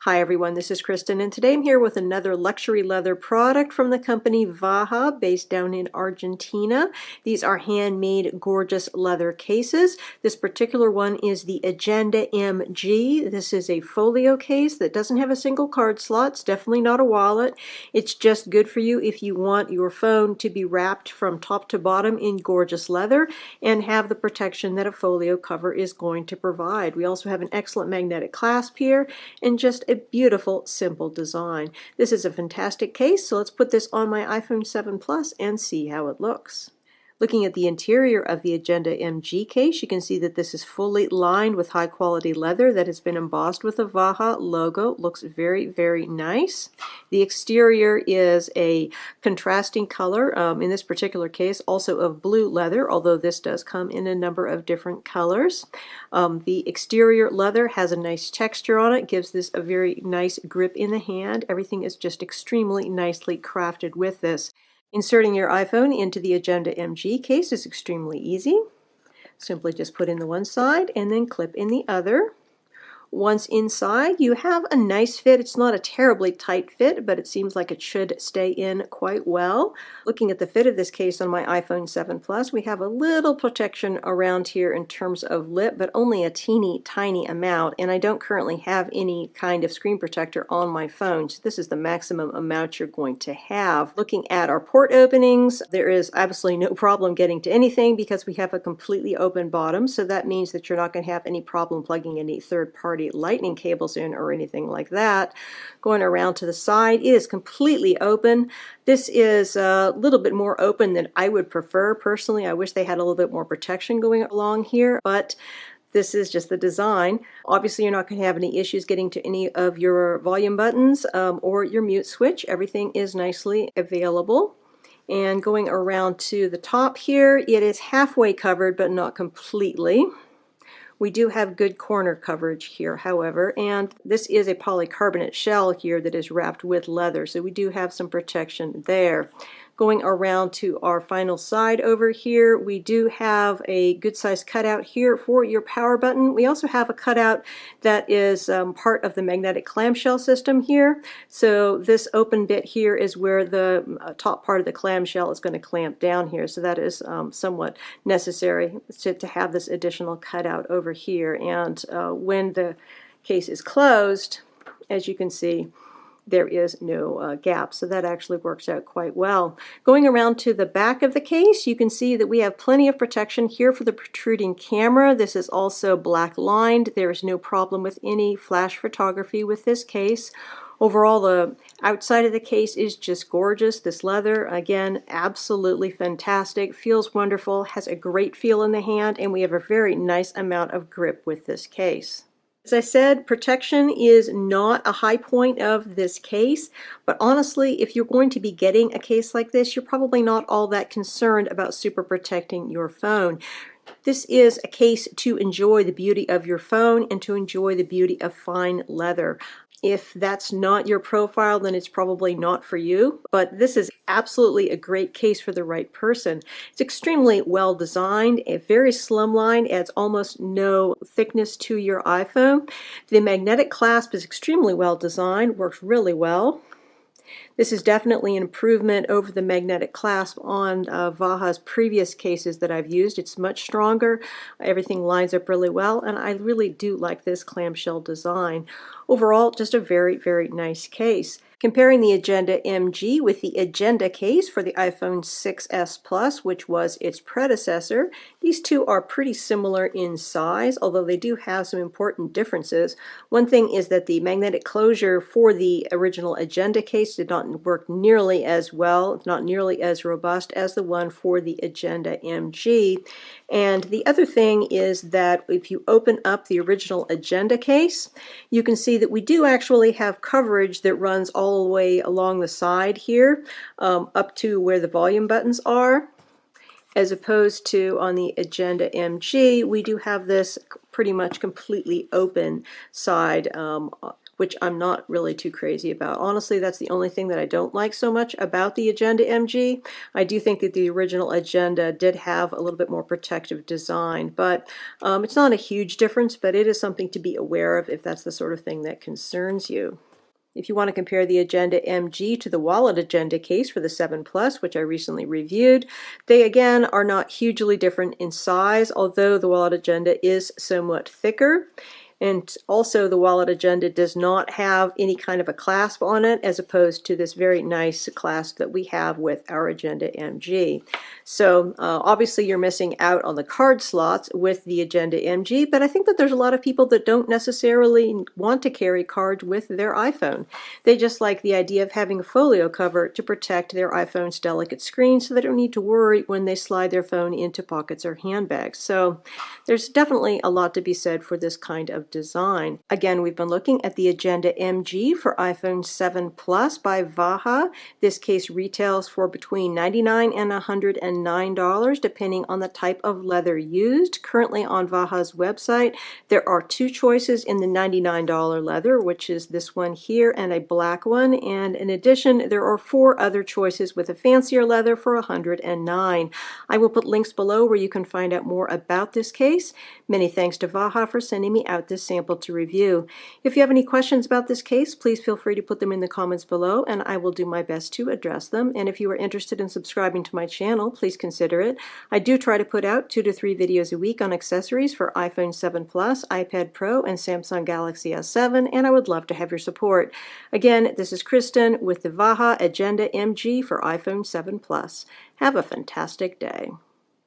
Hi everyone, this is Kristen, and today I'm here with another luxury leather product from the company Vaja, based down in Argentina. These are handmade, gorgeous leather cases. This particular one is the Agenda MG. This is a folio case that doesn't have a single card slot. It's definitely not a wallet. It's just good for you if you want your phone to be wrapped from top to bottom in gorgeous leather and have the protection that a folio cover is going to provide. We also have an excellent magnetic clasp here and just a beautiful, simple design. This is a fantastic case, so let's put this on my iPhone 7 Plus and see how it looks. Looking at the interior of the Agenda MG case, you can see that this is fully lined with high quality leather that has been embossed with a Vaja logo. Looks very, very nice. The exterior is a contrasting color, in this particular case also of blue leather, although this does come in a number of different colors. The exterior leather has a nice texture on it, gives this a very nice grip in the hand. Everything is just extremely nicely crafted with this. Inserting your iPhone into the Agenda MG case is extremely easy. Simply just put in the one side and then clip in the other. Once inside, you have a nice fit. It's not a terribly tight fit, but it seems like it should stay in quite well. Looking at the fit of this case on my iPhone 7 Plus, we have a little protection around here in terms of lip, but only a teeny tiny amount, and I don't currently have any kind of screen protector on my phone, so this is the maximum amount you're going to have. Looking at our port openings, there is absolutely no problem getting to anything because we have a completely open bottom, so that means that you're not going to have any problem plugging any third-party lightning cables in or anything like that. Going around to the side, it is completely open. This is a little bit more open than I would prefer personally. I wish they had a little bit more protection going along here, but this is just the design. Obviously, you're not going to have any issues getting to any of your volume buttons or your mute switch. Everything is nicely available. And going around to the top here, it is halfway covered, but not completely. We do have good corner coverage here, however, and this is a polycarbonate shell here that is wrapped with leather, so we do have some protection there. Going around to our final side over here, we do have a good sized cutout here for your power button. We also have a cutout that is part of the magnetic clamshell system here. So this open bit here is where the top part of the clamshell is going to clamp down here. So that is somewhat necessary to have this additional cutout over here. And when the case is closed, as you can see, there is no gap, so that actually works out quite well. Going around to the back of the case, you can see that we have plenty of protection here for the protruding camera. This is also black lined. There is no problem with any flash photography with this case. Overall, the outside of the case is just gorgeous. This leather, again, absolutely fantastic. Feels wonderful, has a great feel in the hand, and we have a very nice amount of grip with this case. As I said, protection is not a high point of this case, but honestly, if you're going to be getting a case like this, you're probably not all that concerned about super protecting your phone. This is a case to enjoy the beauty of your phone and to enjoy the beauty of fine leather. If that's not your profile, then it's probably not for you, but this is absolutely a great case for the right person. It's extremely well designed, very slimline, adds almost no thickness to your iPhone. The magnetic clasp is extremely well designed, works really well. This is definitely an improvement over the magnetic clasp on Vaja's previous cases that I've used. It's much stronger, everything lines up really well, and I really do like this clamshell design. Overall, just a very, very nice case. Comparing the Agenda MG with the Agenda case for the iPhone 6s Plus, which was its predecessor, these two are pretty similar in size, although they do have some important differences. One thing is that the magnetic closure for the original Agenda case did not work nearly as well, not nearly as robust as the one for the Agenda MG. And the other thing is that if you open up the original Agenda case, you can see that we do actually have coverage that runs all the way along the side here, up to where the volume buttons are, as opposed to on the Agenda MG, we do have this pretty much completely open side which I'm not really too crazy about. Honestly, that's the only thing that I don't like so much about the Agenda MG. I do think that the original Agenda did have a little bit more protective design, but it's not a huge difference, but it is something to be aware of if that's the sort of thing that concerns you. If you want to compare the Agenda MG to the Wallet Agenda case for the 7 Plus, which I recently reviewed, they again are not hugely different in size, although the Wallet Agenda is somewhat thicker. And also the Wallet Agenda does not have any kind of a clasp on it, as opposed to this very nice clasp that we have with our Agenda MG. So obviously you're missing out on the card slots with the Agenda MG, but I think that there's a lot of people that don't necessarily want to carry cards with their iPhone. They just like the idea of having a folio cover to protect their iPhone's delicate screen, so they don't need to worry when they slide their phone into pockets or handbags. So there's definitely a lot to be said for this kind of design. Again, we've been looking at the Agenda MG for iPhone 7 Plus by Vaja. This case retails for between $99 and $109, depending on the type of leather used. Currently on Vaja's website, there are two choices in the $99 leather, which is this one here and a black one. And in addition, there are 4 other choices with a fancier leather for $109. I will put links below where you can find out more about this case. Many thanks to Vaja for sending me out this sample to review. If you have any questions about this case, please feel free to put them in the comments below and I will do my best to address them. And if you are interested in subscribing to my channel, please consider it. I do try to put out 2 to 3 videos a week on accessories for iPhone 7 Plus, iPad Pro, and Samsung Galaxy S7, and I would love to have your support. Again, this is Kristen with the Vaja Agenda MG for iPhone 7 Plus. Have a fantastic day.